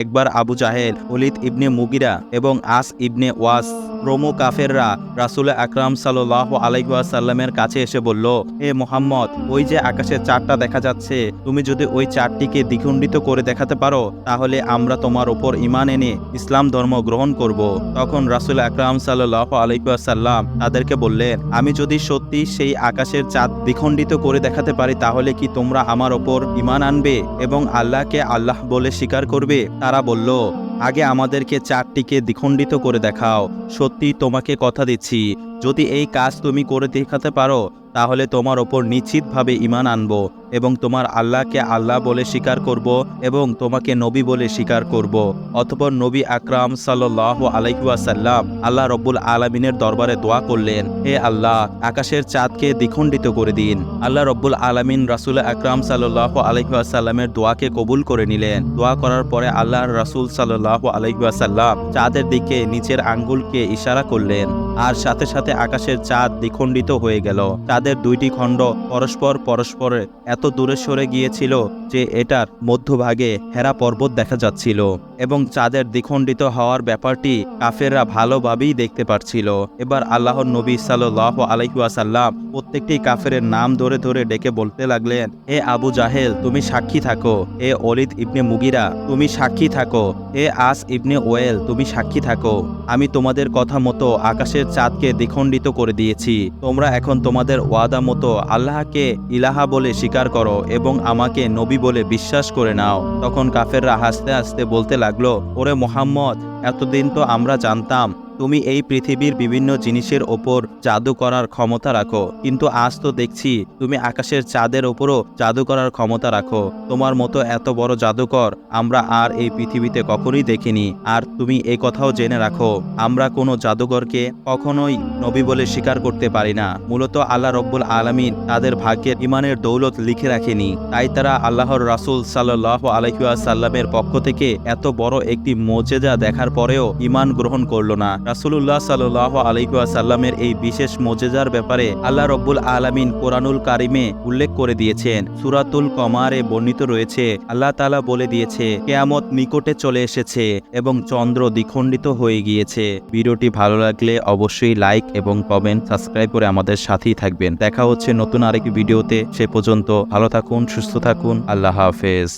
একবার আবু জাহেল, ওলীদ ইবনে মুগিরা এবং আস ইবনে ওয়াস প্রমুখ কাফেররা রাসূল আকরাম সাল্লাল্লাহু আলাইহি ওয়াসাল্লামের কাছে এসে বলল, হে মুহাম্মদ, ওই যে আকাশে চাঁদটা দেখা যাচ্ছে, তুমি যদি ওই চাঁদটিকে দ্বিখণ্ডিত করে দেখাতে পারো তাহলে আমরা তোমার উপর ঈমান এনে ইসলাম ধর্ম গ্রহণ করব। তখন রাসূল আকরাম সাল্লাল্লাহু আলাইহি ওয়াসাল্লাম তাদেরকে বললেন, আমি যদি সত্যি সেই আকাশের চাঁদ দ্বিখণ্ডিত করে দেখাতে পারি তাহলে কি তোমরা আমার ওপর ঈমান আনবে এবং আল্লাহকে আল্লাহ বলে স্বীকার করবে? তারা বলল, আগে আমাদেরকে চাঁদটিকে দ্বিখণ্ডিত করে দেখাও। সত্যি তোমাকে কথা দিচ্ছি, যদি এই কাজ তুমি করে দেখাতে পারো তাহলে তোমার ওপর নিশ্চিতভাবে ঈমান আনব এবং তোমার আল্লাহকে আল্লাহ বলে স্বীকার করব এবং তোমাকে নবী বলে স্বীকার করব। অতঃপর নবী আকরাম সাল্লাল্লাহু আলাইহি ওয়াসাল্লাম আল্লাহ রব্বুল আলামিনের দরবারে দোয়া করলেন, হে আল্লাহ, আকাশের চাঁদকে দ্বিখণ্ডিত করে দিন। আল্লাহ রব্বুল আলামিন রাসূল আকরাম সাল্লাল্লাহু আলাইহি ওয়াসাল্লামের দোয়াকে কবুল করে নিলেন। দোয়া করার পরে আল্লাহর রাসূল সাল্লাল্লাহু আলাইহি ওয়াসাল্লাম চাঁদের দিকে নিচের আঙ্গুলকে ইশারা করলেন আর সাথে সাথে আকাশের চাঁদ দ্বিখণ্ডিত হয়ে গেল। চাঁদের দুইটি খণ্ড পরস্পরের এত দূরে সরে গিয়েছিল যে এটার মধ্যভাগে হেরা পর্বত দেখা যাচ্ছিল এবং চাঁদের দ্বিখণ্ডিত হওয়ার ব্যাপারটি কাফেররা ভালোভাবেই দেখতে পারছিল। এবার আল্লাহর নবী সাল্লাল্লাহু আলাইহি ওয়াসাল্লাম প্রত্যেকটি কাফেরের নাম ধরে ধরে ডেকে বলতে লাগলেন, হে আবু জাহেল, তুমি সাক্ষী থাকো। হে ওলীদ ইবনে মুগিরা, তুমি সাক্ষী থাকো। হে আস ইবনে ওয়েল, তুমি সাক্ষী থাকো। আমি তোমাদের কথা মতো আকাশের চাঁদকে দ্বিখণ্ডিত করে দিয়েছি। তোমরা এখন তোমাদের ওয়াদা মতো আল্লাহকে ইলাহা বলে স্বীকার করো এবং আমাকে নবী বলে বিশ্বাস করে নাও। তখন কাফেররা হাসতে হাসতে বলতে লাগলো, ওরে মুহাম্মদ, এতদিন তো আমরা জানতাম তুমি এই পৃথিবীর বিভিন্ন জিনিসের ওপর জাদু করার ক্ষমতা রাখো, কিন্তু আজ তো দেখছি তুমি আকাশের চাঁদের ওপরও জাদু করার ক্ষমতা রাখো। তোমার মতো এত বড় জাদুকর আমরা আর এই পৃথিবীতে কখনোই দেখিনি। আর তুমি এই কথাও জেনে রাখো, আমরা কোনো জাদুকরকে কখনোই নবী বলে স্বীকার করতে পারি না। মূলত আল্লাহ রব্বুল আলামিন তাদের ভাগ্যের ঈমানের দৌলত লিখে রাখেনি, তাই তারা আল্লাহর রাসূল সাল্লাল্লাহু আলাইহি ওয়াসাল্লামের পক্ষ থেকে এত বড় একটি মুজিজা দেখার পরেও ঈমান গ্রহণ করল না। রাসূলুল্লাহ সাল্লাল্লাহু আলাইহি ওয়াসাল্লামের এই বিশেষ মুজিজার ব্যাপারে আল্লাহ রব্বুল আলামিন কোরআনুল কারিমে উল্লেখ করে দিয়েছেন। সূরাতুল কমারে বর্ণিত রয়েছে, আল্লাহ তাআলা বলে দিয়েছে, কিয়ামত নিকটে চলে এসেছে এবং চন্দ্র দ্বিখণ্ডিত হয়ে গিয়েছে। ভিডিওটি ভালো লাগলে অবশ্যই লাইক এবং কমেন্ট, সাবস্ক্রাইব করে আমাদের সাথেই থাকবেন। দেখা হচ্ছে নতুন আরেকটি ভিডিওতে। সে পর্যন্ত ভালো থাকুন, সুস্থ থাকুন। আল্লাহ হাফেজ।